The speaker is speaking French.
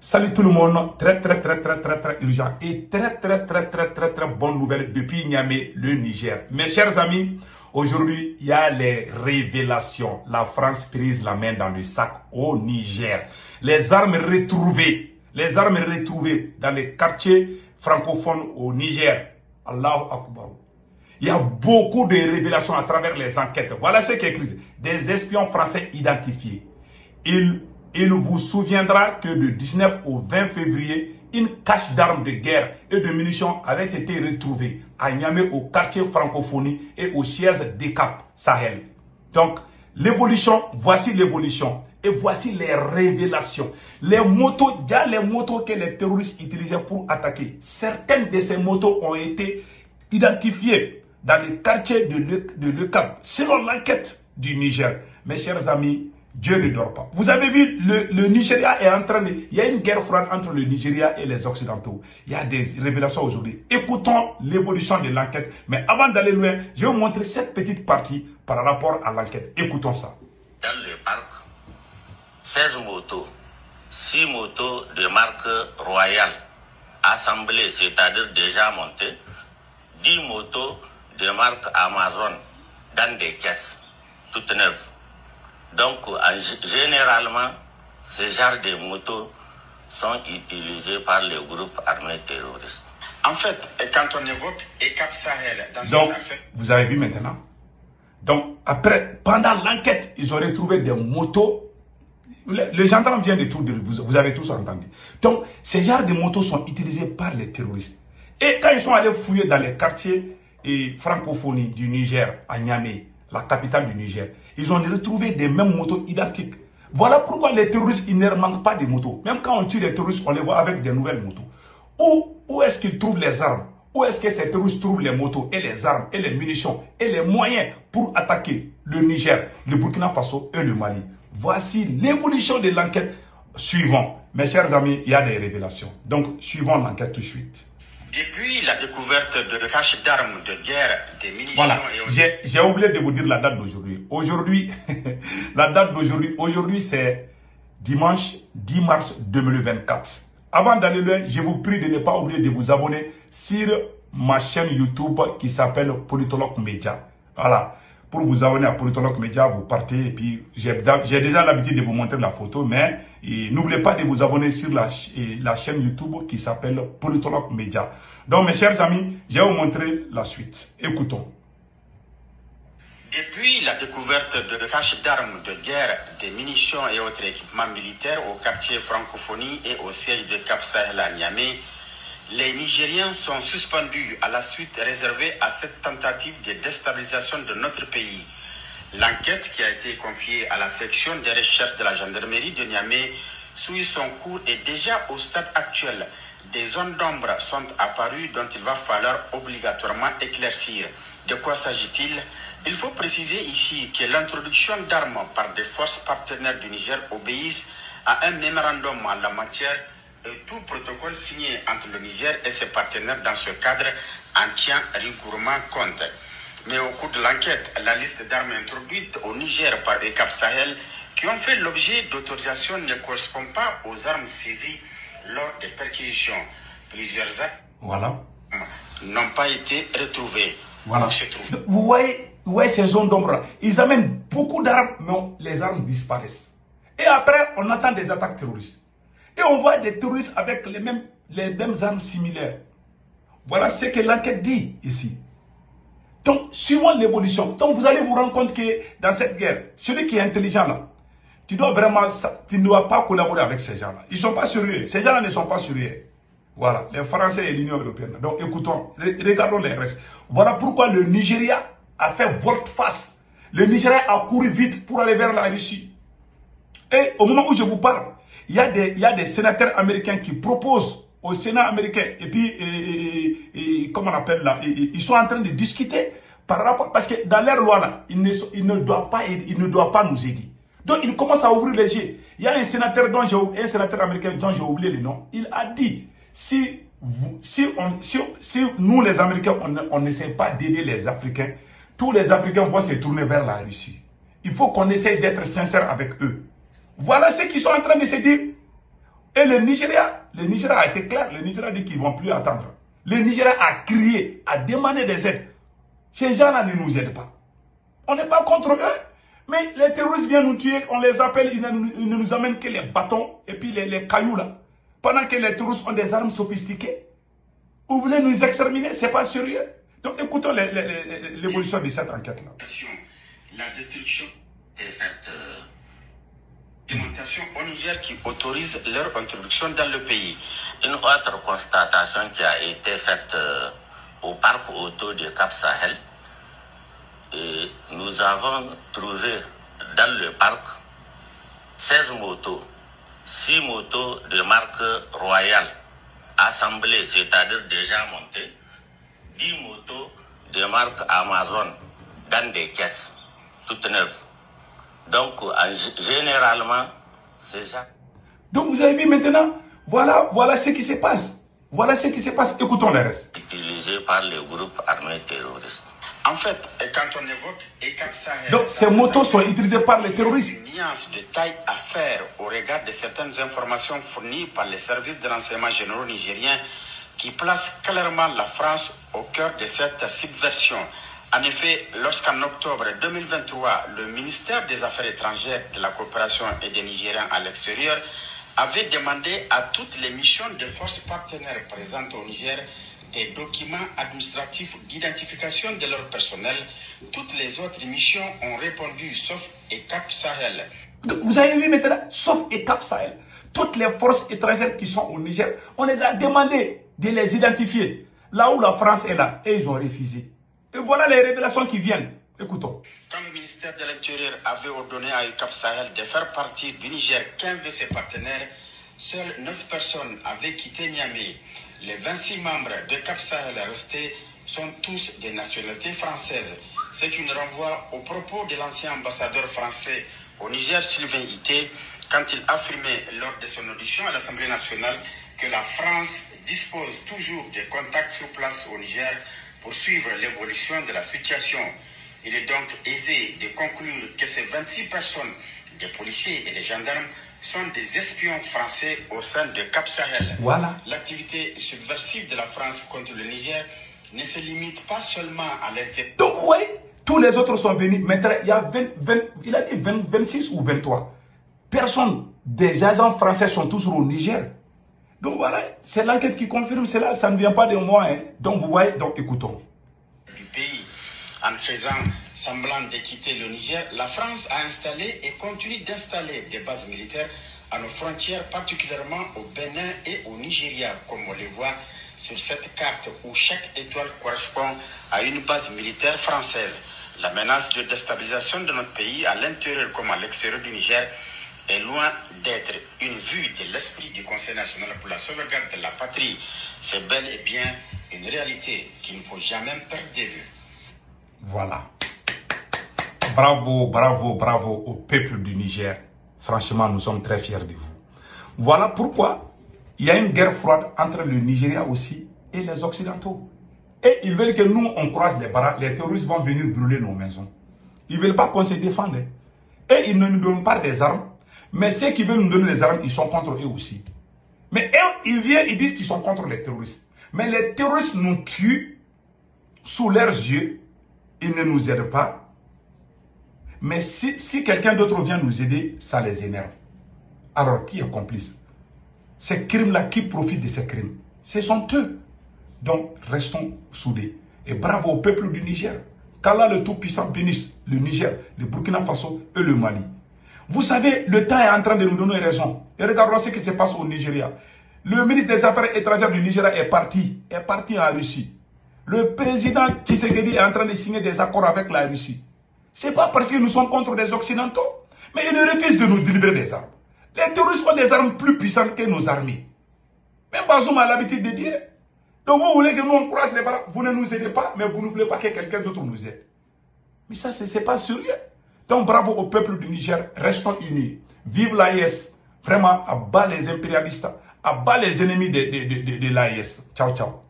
Salut tout le monde, très urgent et très bonne nouvelle depuis Niamey, le Niger. Mes chers amis, aujourd'hui il y a les révélations. La France prise la main dans le sac au Niger. Les armes retrouvées dans les quartiers francophones au Niger. Allahu Akbar. Il y a beaucoup de révélations à travers les enquêtes. Voilà ce qui est écrit. Des espions français identifiés. Il vous souviendra que de 19 au 20 février, une cache d'armes de guerre et de munitions avait été retrouvée à Niamey au quartier francophonie et au siège d'ECAP Sahel. Donc, l'évolution, voici l'évolution. Et voici les révélations. Les motos que les terroristes utilisaient pour attaquer, certaines de ces motos ont été identifiées dans le quartier de l'ECAP, selon l'enquête du Niger. Mes chers amis, Dieu ne dort pas. Vous avez vu, le Nigeria est en train de... Il y a une guerre froide entre le Nigeria et les Occidentaux. Il y a des révélations aujourd'hui. Écoutons l'évolution de l'enquête. Mais avant d'aller loin, je vais vous montrer cette petite partie par rapport à l'enquête. Écoutons ça. Dans le parc, 16 motos, 6 motos de marque Royale, assemblées, c'est-à-dire déjà montées, 10 motos de marque Amazon, dans des caisses, toutes neuves. Donc, généralement, ce genre de motos sont utilisés par les groupes armés terroristes. En fait, quand on évoque ECAP Sahel dans cette affaire... Vous avez vu maintenant. Donc, après, pendant l'enquête, ils ont retrouvé des motos. Les gendarmes viennent de tout dire, vous avez tous entendu. Donc, ces genres de motos sont utilisés par les terroristes. Et quand ils sont allés fouiller dans les quartiers francophonie du Niger, à Niamey, la capitale du Niger, ils ont retrouvé des mêmes motos identiques. Voilà pourquoi les terroristes, ils ne manquent pas de motos. Même quand on tue les terroristes, on les voit avec des nouvelles motos. Où est-ce qu'ils trouvent les armes? Où est-ce que ces terroristes trouvent les motos et les armes et les munitions et les moyens pour attaquer le Niger, le Burkina Faso et le Mali? Voici l'évolution de l'enquête. Suivons. Mes chers amis, il y a des révélations. Donc, suivons l'enquête tout de suite. Depuis la découverte de caches d'armes de guerre, des munitions... Voilà, j'ai oublié de vous dire la date d'aujourd'hui. Aujourd'hui, la date d'aujourd'hui, c'est dimanche 10 mars 2024. Avant d'aller loin, je vous prie de ne pas oublier de vous abonner sur ma chaîne YouTube qui s'appelle Politologue Média. Voilà, pour vous abonner à Politologue Média, vous partez et puis j'ai déjà l'habitude de vous montrer la photo, mais n'oubliez pas de vous abonner sur la chaîne YouTube qui s'appelle Politologue Média. Donc mes chers amis, je vais vous montrer la suite. Écoutons. Depuis la découverte de caches d'armes de guerre, des munitions et autres équipements militaires au quartier francophonie et au siège de Cap Sahel à Niamey, les Nigériens sont suspendus à la suite réservée à cette tentative de déstabilisation de notre pays. L'enquête qui a été confiée à la section des recherches de la gendarmerie de Niamey suit son cours et déjà au stade actuel, des zones d'ombre sont apparues dont il va falloir obligatoirement éclaircir. De quoi s'agit-il? Il faut préciser ici que l'introduction d'armes par des forces partenaires du Niger obéissent à un mémorandum en la matière et tout protocole signé entre le Niger et ses partenaires dans ce cadre en tient rigoureusement compte. Mais au cours de l'enquête, la liste d'armes introduites au Niger par ECAP Sahel qui ont fait l'objet d'autorisation ne correspond pas aux armes saisies lors des perquisitions. Plusieurs armes n'ont pas été retrouvées. Voilà. Vous voyez ces zones d'ombre, ils amènent beaucoup d'armes, mais les armes disparaissent. Et après, on attend des attaques terroristes. Et on voit des terroristes avec les mêmes armes similaires. Voilà ce que l'enquête dit ici. Donc, suivant l'évolution, donc vous allez vous rendre compte que dans cette guerre, celui qui est intelligent là, tu ne dois pas collaborer avec ces gens-là. Ils ne sont pas sérieux. Ces gens-là ne sont pas sérieux. Voilà, les Français et l'Union européenne. Donc, écoutons, regardons les restes. Voilà pourquoi le Nigeria a fait volte-face. Le Nigeria a couru vite pour aller vers la Russie. Et au moment où je vous parle, il y a des sénateurs américains qui proposent au Sénat américain, et puis, comment on appelle là, ils sont en train de discuter par rapport, parce que dans leur loi là, ils ne doivent pas nous aider. Donc, ils commencent à ouvrir les yeux. Il y a un sénateur américain dont j'ai oublié le nom, il a dit, si nous les Américains, on n'essaie pas d'aider les Africains, tous les Africains vont se tourner vers la Russie. Il faut qu'on essaye d'être sincère avec eux. Voilà ce qu'ils sont en train de se dire. Et le Nigeria a été clair. Le Nigeria dit qu'ils ne vont plus attendre. Le Nigeria a crié, a demandé des aides. Ces gens-là ne nous aident pas. On n'est pas contre eux. Mais les terroristes viennent nous tuer, on les appelle, ils ne nous amènent que les bâtons et puis les cailloux là. Pendant que les terroristes ont des armes sophistiquées. Vous voulez nous exterminer, c'est pas sérieux. Donc écoutons l'évolution de cette enquête-là. La destruction des faits démonstration au Niger qui autorise leur introduction dans le pays. Une autre constatation qui a été faite au parc auto de Cap Sahel, et nous avons trouvé dans le parc 16 motos, 6 motos de marque Royal assemblées, c'est-à-dire déjà montées, 10 motos de marque Amazon dans des caisses toutes neuves. Donc, généralement, c'est ça. Donc, vous avez vu maintenant, voilà ce qui se passe. Voilà ce qui se passe. Écoutons le reste. Utilisé par les groupes armés terroristes. En fait, quand on évoque ECAP Sahel... Donc, ces motos sont utilisées par les terroristes. Une nuance de taille à faire au regard de certaines informations fournies par les services de renseignement généraux nigériens qui placent clairement la France au cœur de cette subversion. En effet, lorsqu'en octobre 2023, le ministère des Affaires étrangères, de la coopération et des Nigériens à l'extérieur avait demandé à toutes les missions de forces partenaires présentes au Niger des documents administratifs d'identification de leur personnel, toutes les autres missions ont répondu sauf ECAP Sahel. Vous avez vu maintenant, sauf ECAP Sahel. Toutes les forces étrangères qui sont au Niger, on les a demandé de les identifier. Là où la France est là, et ils ont refusé. Et voilà les révélations qui viennent. Écoutons. Quand le ministère de l'Intérieur avait ordonné à ECAP Sahel de faire partir du Niger 15 de ses partenaires, seules 9 personnes avaient quitté Niamey. Les 26 membres de ECAP Sahel restés sont tous des nationalités françaises. Ce qui nous renvoie aux propos de l'ancien ambassadeur français au Niger, Sylvain Ité, quand il affirmait lors de son audition à l'Assemblée nationale que la France dispose toujours de contacts sur place au Niger pour suivre l'évolution de la situation. Il est donc aisé de conclure que ces 26 personnes, des policiers et des gendarmes, sont des espions français au sein de Cap Sahel. Voilà. L'activité subversive de la France contre le Niger ne se limite pas seulement à l'intérieur. Donc, vous voyez, tous les autres sont venus. Maintenant, il y a 26 ou 23 personnes, des agents français sont toujours au Niger. Donc voilà, c'est l'enquête qui confirme cela, ça ne vient pas de moi. Hein. Donc vous voyez, donc écoutons. Du pays, en faisant semblant de quitter le Niger, la France a installé et continue d'installer des bases militaires à nos frontières, particulièrement au Bénin et au Nigeria, comme on les voit sur cette carte où chaque étoile correspond à une base militaire française. La menace de déstabilisation de notre pays, à l'intérieur comme à l'extérieur du Niger, est loin d'être une vue de l'esprit du Conseil national pour la sauvegarde de la patrie. C'est bel et bien une réalité qu'il ne faut jamais perdre de vue. Voilà. Bravo, bravo, bravo au peuple du Niger. Franchement, nous sommes très fiers de vous. Voilà pourquoi il y a une guerre froide entre le Nigeria aussi et les Occidentaux. Et ils veulent que nous, on croise les bras, les terroristes vont venir brûler nos maisons. Ils ne veulent pas qu'on se défende. Et ils ne nous donnent pas des armes. Mais ceux qui veulent nous donner des armes, ils sont contre eux aussi. Mais eux, ils viennent, ils disent qu'ils sont contre les terroristes. Mais les terroristes nous tuent sous leurs yeux. Ils ne nous aident pas. Mais si quelqu'un d'autre vient nous aider, ça les énerve. Alors, qui est complice? Ces crimes-là, qui profitent de ces crimes? Ce sont eux. Donc, restons soudés. Et bravo au peuple du Niger. Qu'Allah le Tout-Puissant bénisse le Niger, le Burkina Faso et le Mali. Vous savez, le temps est en train de nous donner raison. Et regardons ce qui se passe au Nigeria. Le ministre des Affaires étrangères du Nigeria est parti en Russie. Le président Tshisekedi est en train de signer des accords avec la Russie. Ce n'est pas parce que nous sommes contre les Occidentaux, mais ils refusent de nous délivrer des armes. Les terroristes ont des armes plus puissantes que nos armées. Même Bazoum a l'habitude de dire. Donc vous voulez que nous on croise les bras, vous ne nous aidez pas, mais vous ne voulez pas que quelqu'un d'autre nous aide. Mais ça, ce n'est pas sérieux. Donc bravo au peuple du Niger, restons unis. Vive l'AES. Vraiment, à bas les impérialistes, à bas les ennemis de l'AES. Ciao, ciao.